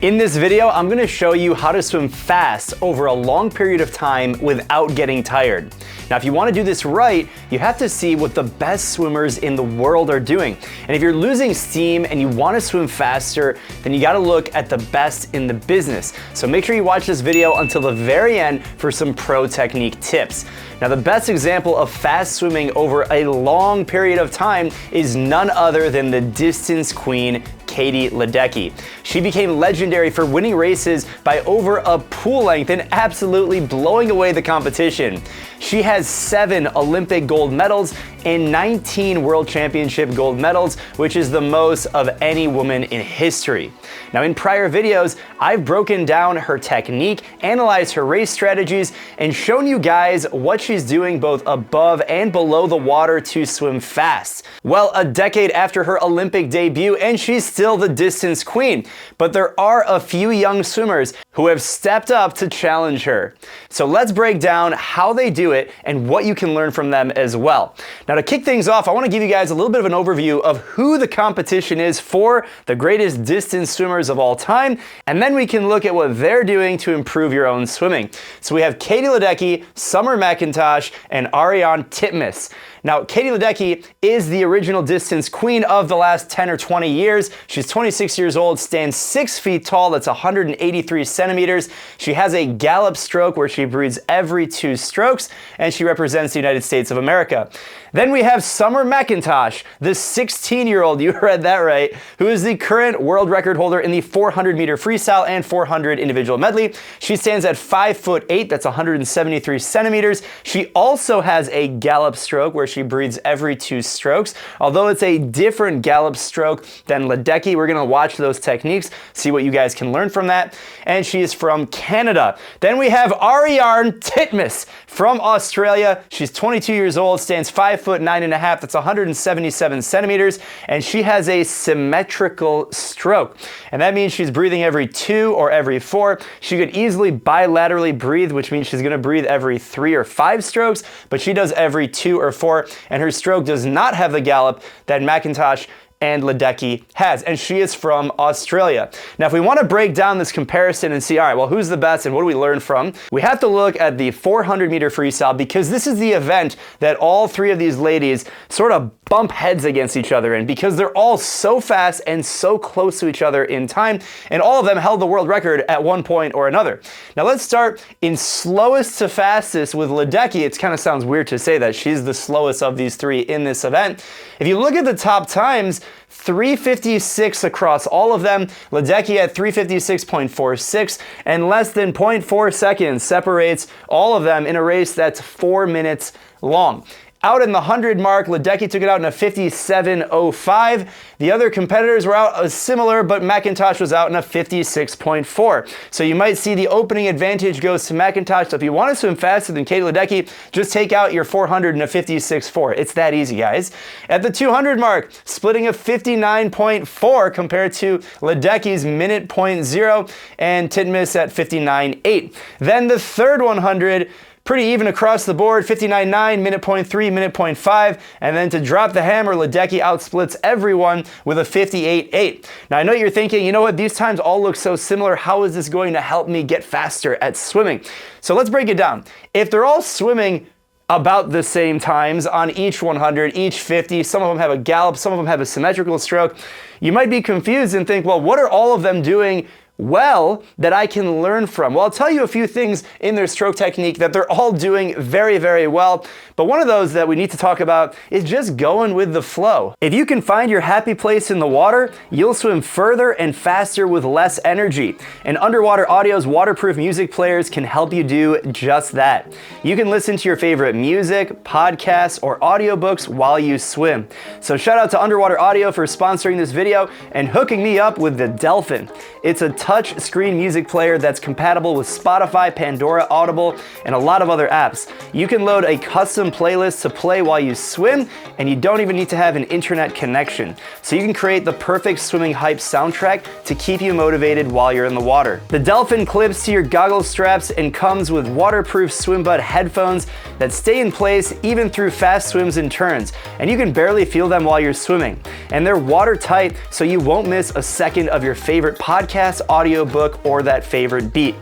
In this video, I'm gonna show you how to swim fast over a long period of time without getting tired. Now, if you wanna do this right, you have to see what the best swimmers in the world are doing. And if you're losing steam and you wanna swim faster, then you gotta look at the best in the business. So make sure you watch this video until the very end for some pro technique tips. Now, the best example of fast swimming over a long period of time is none other than the distance queen, Katie Ledecky. She became legendary for winning races by over a pool length and absolutely blowing away the competition. She has 7 Olympic gold medals and 19 World Championship gold medals, which is the most of any woman in history. Now, in prior videos, I've broken down her technique, analyzed her race strategies, and shown you guys what she's doing both above and below the water to swim fast. Well, a decade after her Olympic debut, and she's still the distance queen. But there are a few young swimmers who have stepped up to challenge her. So let's break down how they do it and what you can learn from them as well. Now, to kick things off, I want to give you guys a little bit of an overview of who the competition is for the greatest distance swimmers of all time, and then we can look at what they're doing to improve your own swimming. So we have Katie Ledecky, McIntosh, and Ariarne Titmus. Now, Katie Ledecky is the original distance queen of the last 10 or 20 years. She's 26 years old, stands 6 feet tall, that's 183 centimeters. She has a gallop stroke where she breathes every 2 strokes, and she represents the United States of America. Then we have McIntosh, the 16-year-old, you read that right, who is the current world record holder in the 400-meter freestyle and 400 individual medley. She stands at 5'8", that's 173 centimeters. She also has a gallop stroke where she breathes every 2 strokes. Although it's a different gallop stroke than Ledecky, we're gonna watch those techniques, see what you guys can learn from that. And she is from Canada. Then we have Ariarne Titmus from Australia. She's 22 years old, stands 5'9.5", that's 177 centimeters, and she has a symmetrical stroke. And that means she's breathing every 2 or every 4. She could easily bilaterally breathe, which means she's gonna breathe every 3 or 5 strokes, but she does every 2 or 4, and her stroke does not have the gallop that McIntosh and Ledecky has, and she is from Australia. Now, if we want to break down this comparison and see, all right, well, who's the best and what do we learn from? We have to look at the 400-meter freestyle, because this is the event that all 3 of these ladies sort of bump heads against each other in, because they're all so fast and so close to each other in time, and all of them held the world record at one point or another. Now, let's start in slowest to fastest with Ledecky. It kind of sounds weird to say that she's the slowest of these 3 in this event. If you look at the top times, 3:56 across all of them. Ledecky at 3:56.46, and less than 0.4 seconds separates all of them in a race that's 4 minutes long. Out in the 100 mark, Ledecky took it out in a 57.05. The other competitors were out similar, but McIntosh was out in a 56.4. So you might see the opening advantage goes to McIntosh. So if you want to swim faster than Katie Ledecky, just take out your 400 in a 56.4. It's that easy, guys. At the 200 mark, splitting a 59.4 compared to Ledecky's minute 0.0 and Titmus at 59.8. Then the third 100, pretty even across the board, 59.9, minute 0.3, minute 0.5, and then to drop the hammer, Ledecky outsplits everyone with a 58.8. Now, I know you're thinking, you know what, these times all look so similar, how is this going to help me get faster at swimming? So let's break it down. If they're all swimming about the same times on each 100, each 50, some of them have a gallop, some of them have a symmetrical stroke, you might be confused and think, well, what are all of them doing well that I can learn from? Well, I'll tell you a few things in their stroke technique that they're all doing very, very well. But one of those that we need to talk about is just going with the flow. If you can find your happy place in the water, you'll swim further and faster with less energy. And Underwater Audio's waterproof music players can help you do just that. You can listen to your favorite music, podcasts, or audiobooks while you swim. So shout out to Underwater Audio for sponsoring this video and hooking me up with the Delphin. It's a touch screen music player that's compatible with Spotify, Pandora, Audible, and a lot of other apps. You can load a custom playlist to play while you swim, and you don't even need to have an internet connection. So you can create the perfect swimming hype soundtrack to keep you motivated while you're in the water. The Delphin clips to your goggle straps and comes with waterproof swim bud headphones that stay in place even through fast swims and turns, and you can barely feel them while you're swimming. And they're watertight, so you won't miss a second of your favorite podcasts, audiobook or that favorite beat.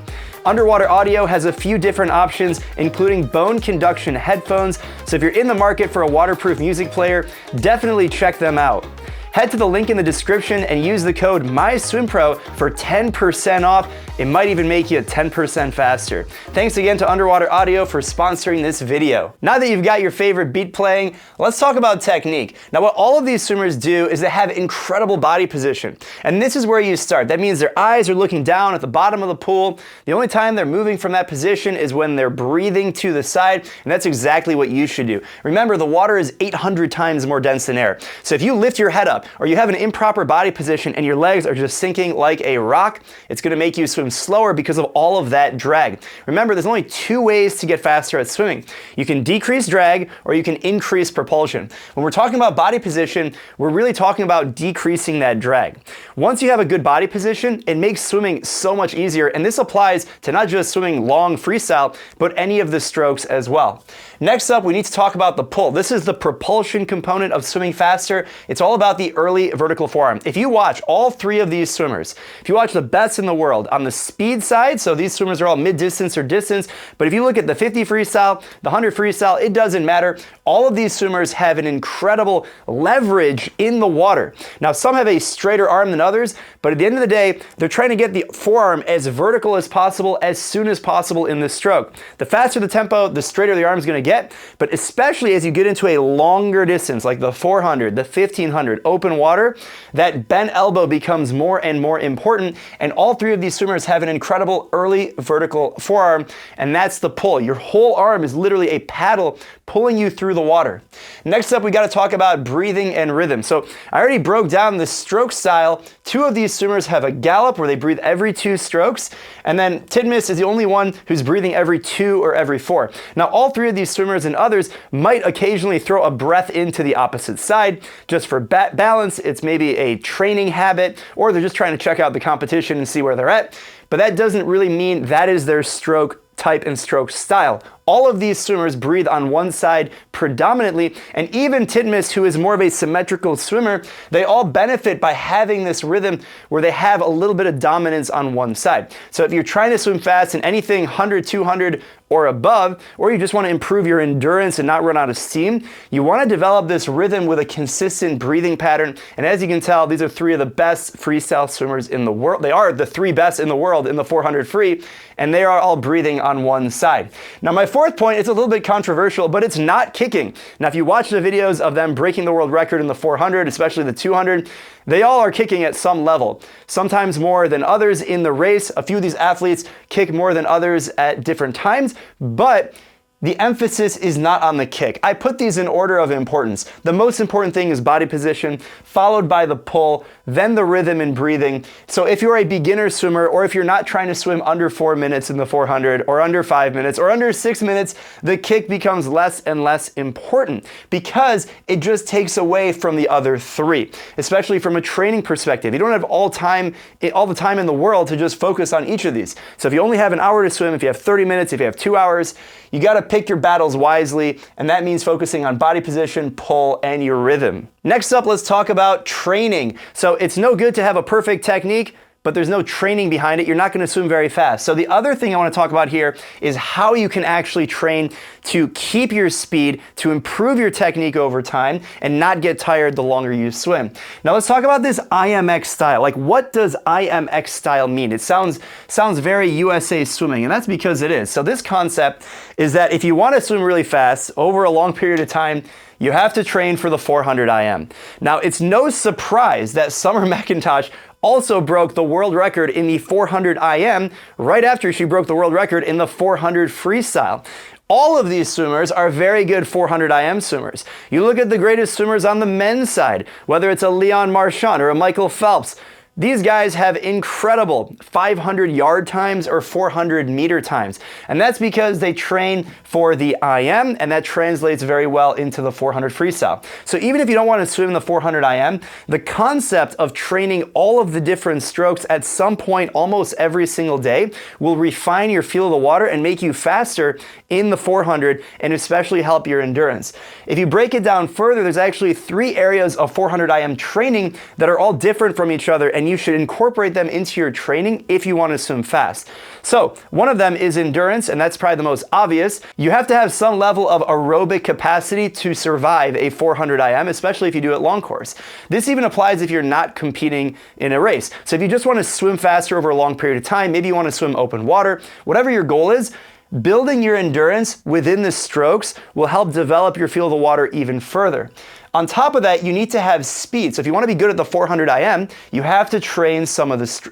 Underwater audio has a few different options, including bone conduction headphones, so if you're in the market for a waterproof music player, definitely check them out. Head to the link in the description and use the code MySwimPro for 10% off. It might even make you 10% faster. Thanks again to Underwater Audio for sponsoring this video. Now that you've got your favorite beat playing, let's talk about technique. Now what all of these swimmers do is they have incredible body position. And this is where you start. That means their eyes are looking down at the bottom of the pool. The only time they're moving from that position is when they're breathing to the side, and that's exactly what you should do. Remember, the water is 800 times more dense than air. So if you lift your head up, or you have an improper body position and your legs are just sinking like a rock, it's gonna make you swim slower because of all of that drag. Remember, there's only two ways to get faster at swimming. You can decrease drag or you can increase propulsion. When we're talking about body position, we're really talking about decreasing that drag. Once you have a good body position, it makes swimming so much easier, and this applies to not just swimming long freestyle, but any of the strokes as well. Next up, we need to talk about the pull. This is the propulsion component of swimming faster. It's all about the early vertical forearm. If you watch all three of these swimmers, if you watch the best in the world on the speed side, so these swimmers are all mid-distance or distance, but if you look at the 50 freestyle, the 100 freestyle, it doesn't matter. All of these swimmers have an incredible leverage in the water. Now, some have a straighter arm than others, but at the end of the day, they're trying to get the forearm as vertical as possible, as soon as possible in the stroke. The faster the tempo, the straighter the arm is going to get, but especially as you get into a longer distance, like the 400, the 1500, open water, that bent elbow becomes more and more important, and all three of these swimmers have an incredible early vertical forearm, and that's the pull. Your whole arm is literally a paddle pulling you through the water. Next up, we got to talk about breathing and rhythm. So I already broke down the stroke style. Two of these swimmers have a gallop where they breathe every 2 strokes, and then Titmus is the only one who's breathing every 2 or every 4. Now all three of these swimmers and others might occasionally throw a breath into the opposite side just for balance. It's maybe a training habit, or they're just trying to check out the competition and see where they're at, but that doesn't really mean that is their stroke type and stroke style. All of these swimmers breathe on one side predominantly, and even Titmus, who is more of a symmetrical swimmer, they all benefit by having this rhythm where they have a little bit of dominance on one side. So if you're trying to swim fast in anything 100, 200 or above, or you just want to improve your endurance and not run out of steam, you want to develop this rhythm with a consistent breathing pattern. And as you can tell, these are three of the best freestyle swimmers in the world. They are the 3 best in the world in the 400 free, and they are all breathing on one side. Now my fourth point, it's a little bit controversial, but it's not kicking. Now if you watch the videos of them breaking the world record in the 400, especially the 200, they all are kicking at some level, sometimes more than others in the race. A few of these athletes kick more than others at different times, but the emphasis is not on the kick. I put these in order of importance. The most important thing is body position, followed by the pull, then the rhythm and breathing. So if you're a beginner swimmer, or if you're not trying to swim under 4 minutes in the 400, or under 5 minutes, or under 6 minutes, the kick becomes less and less important because it just takes away from the other 3, especially from a training perspective. You don't have all the time in the world to just focus on each of these. So if you only have an hour to swim, if you have 30 minutes, if you have 2 hours, you got to pick your battles wisely, and that means focusing on body position, pull, and your rhythm. Next up, let's talk about training. So it's no good to have a perfect technique, but there's no training behind it. You're not going to swim very fast. So the other thing I want to talk about here is how you can actually train to keep your speed, to improve your technique over time, and not get tired the longer you swim. Now let's talk about this IMX style. Like, what does IMX style mean? It sounds very USA swimming, and that's because it is. So this concept is that if you want to swim really fast over a long period of time, you have to train for the 400 IM. Now, it's no surprise that Summer McIntosh also broke the world record in the 400 IM right after she broke the world record in the 400 freestyle. All of these swimmers are very good 400 IM swimmers. You look at the greatest swimmers on the men's side, whether it's a Leon Marchand or a Michael Phelps. These guys have incredible 500 yard times or 400 meter times. And that's because they train for the IM, and that translates very well into the 400 freestyle. So even if you don't want to swim the 400 IM, the concept of training all of the different strokes at some point almost every single day will refine your feel of the water and make you faster in the 400, and especially help your endurance. If you break it down further, there's actually 3 areas of 400 IM training that are all different from each other, and and you should incorporate them into your training if you want to swim fast. So one of them is endurance, and that's probably the most obvious. You have to have some level of aerobic capacity to survive a 400 IM, especially if you do it long course. This even applies if you're not competing in a race. So if you just want to swim faster over a long period of time, maybe you want to swim open water, whatever your goal is, building your endurance within the strokes will help develop your feel of the water even further. On top of that, you need to have speed. So if you want to be good at the 400 IM, you have to train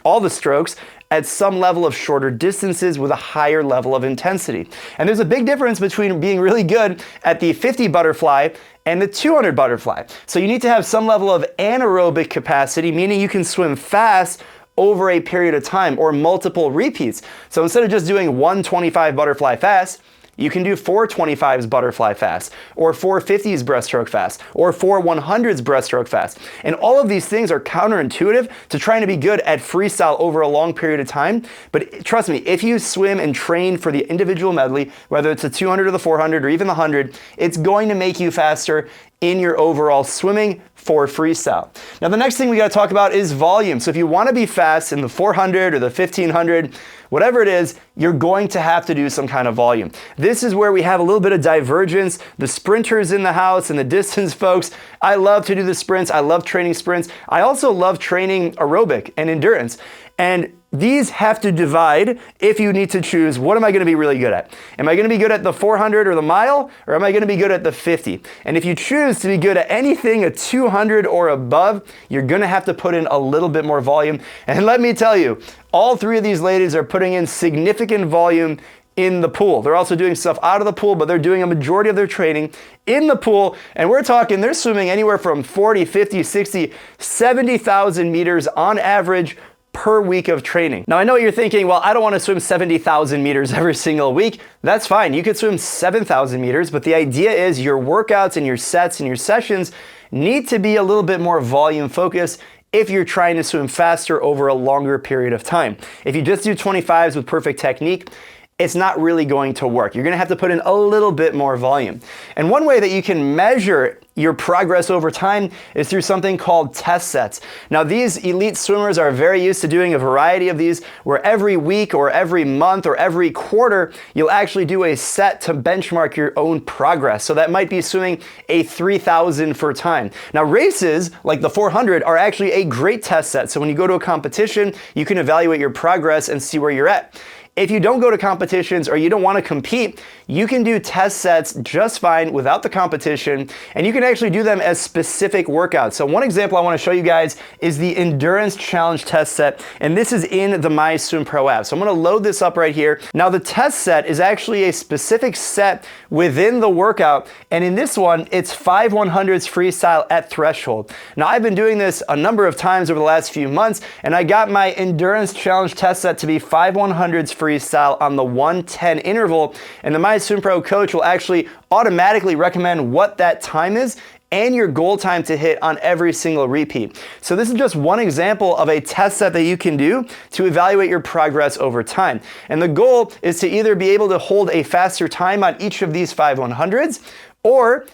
all the strokes at some level of shorter distances with a higher level of intensity. And there's a big difference between being really good at the 50 butterfly and the 200 butterfly. So you need to have some level of anaerobic capacity, meaning you can swim fast over a period of time or multiple repeats. So instead of just doing 125 butterfly fast, you can do 4 25s butterfly fast, or 4 50s breaststroke fast, or 4 100s breaststroke fast. And all of these things are counterintuitive to trying to be good at freestyle over a long period of time. But trust me, if you swim and train for the individual medley, whether it's the 200 or the 400 or even the 100, it's going to make you faster in your overall swimming for freestyle. Now the next thing we got to talk about is volume. So if you want to be fast in the 400 or the 1500, whatever it is, you're going to have to do some kind of volume. This is where we have a little bit of divergence. The sprinters in the house and the distance folks, I love to do the sprints. I love training sprints. I also love training aerobic and endurance. And these have to divide if you need to choose, what am I going to be really good at? Am I going to be good at the 400 or the mile, or am I going to be good at the 50? And if you choose to be good at anything a 200 or above, you're going to have to put in a little bit more volume. And let me tell you, all three of these ladies are putting in significant volume in the pool. They're also doing stuff out of the pool, but they're doing a majority of their training in the pool. And we're talking, they're swimming anywhere from 40, 50, 60, 70,000 meters on average per week of training. Now I know what you're thinking, well, I don't want to swim 70,000 meters every single week. That's fine. You could swim 7,000 meters, but the idea is your workouts and your sets and your sessions need to be a little bit more volume focused if you're trying to swim faster over a longer period of time. If you just do 25s with perfect technique, it's not really going to work. You're going to have to put in a little bit more volume. And one way that you can measure your progress over time is through something called test sets. Now, these elite swimmers are very used to doing a variety of these, where every week or every month or every quarter, you'll actually do a set to benchmark your own progress. So that might be swimming a 3,000 for time. Now, races like the 400 are actually a great test set. So when you go to a competition, you can evaluate your progress and see where you're at. If you don't go to competitions or you don't want to compete, you can do test sets just fine without the competition, and you can actually do them as specific workouts. So one example I want to show you guys is the Endurance Challenge test set, and this is in the MySwimPro app. So I'm going to load this up right here. Now the test set is actually a specific set within the workout, and in this one, it's 5 100s freestyle at threshold. Now I've been doing this a number of times over the last few months, and I got my Endurance Challenge test set to be 5 100s freestyle on the 110 interval, and the MySwimPro coach will actually automatically recommend what that time is and your goal time to hit on every single repeat. So this is just one example of a test set that you can do to evaluate your progress over time. And the goal is to either be able to hold a faster time on each of these 5 100s, or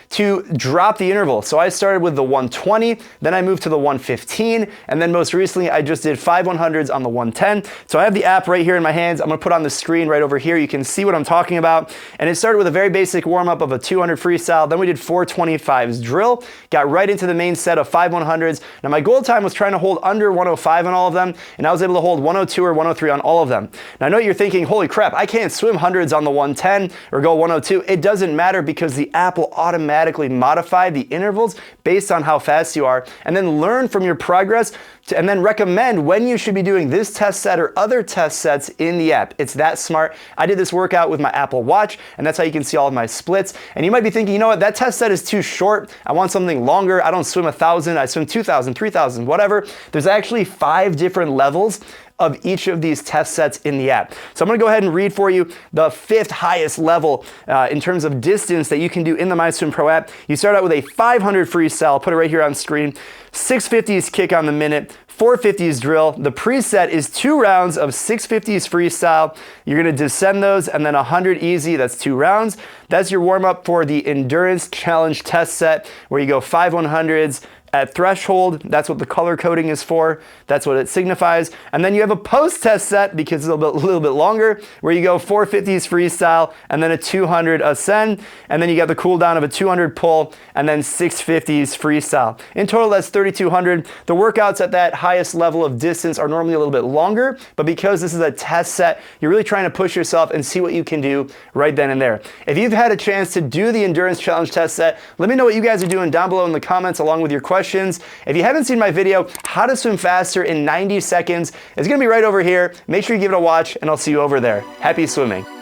to drop the interval. So I started with the 120, then I moved to the 115, and then most recently I just did 5 100s on the 110. So I have the app right here in my hands. I'm gonna put on the screen right over here. You can see what I'm talking about. And it started with a very basic warm-up of a 200 freestyle. Then we did 4 25s drill, got right into the main set of 5 100s. Now my goal time was trying to hold under 105 on all of them, and I was able to hold 102 or 103 on all of them. Now I know you're thinking, holy crap, I can't swim hundreds on the 110 or go 102. It doesn't matter, because the app will automatically modify the intervals based on how fast you are, and then learn from your progress and then recommend when you should be doing this test set or other test sets in the app. It's that smart. I did this workout with my Apple Watch, and that's how you can see all of my splits. And you might be thinking, you know what, that test set is too short. I want something longer. I don't swim 1,000, I swim 2,000, 3,000, whatever. There's actually 5 different levels of each of these test sets in the app. So I'm gonna go ahead and read for you the 5th highest level in terms of distance that you can do in the MySwimPro app. You start out with a 500 freestyle, I'll put it right here on screen, 650s kick on the minute, 450s drill. The preset is 2 rounds of 650s freestyle. You're gonna descend those, and then 100 easy, that's 2 rounds. That's your warm up for the Endurance Challenge test set, where you go 5 100s at threshold. That's what the color coding is for. That's what it signifies. And then you have a post-test set, because it's a little bit longer, where you go 450s freestyle and then a 200 ascend. And then you got the cool down of a 200 pull and then 650s freestyle. In total, that's 3,200. The workouts at that highest level of distance are normally a little bit longer, but because this is a test set, you're really trying to push yourself and see what you can do right then and there. If you've had a chance to do the Endurance Challenge test set, let me know what you guys are doing down below in the comments along with your questions. If you haven't seen my video, how to swim faster in 90 seconds, it's gonna be right over here. Make sure you give it a watch and I'll see you over there. Happy swimming.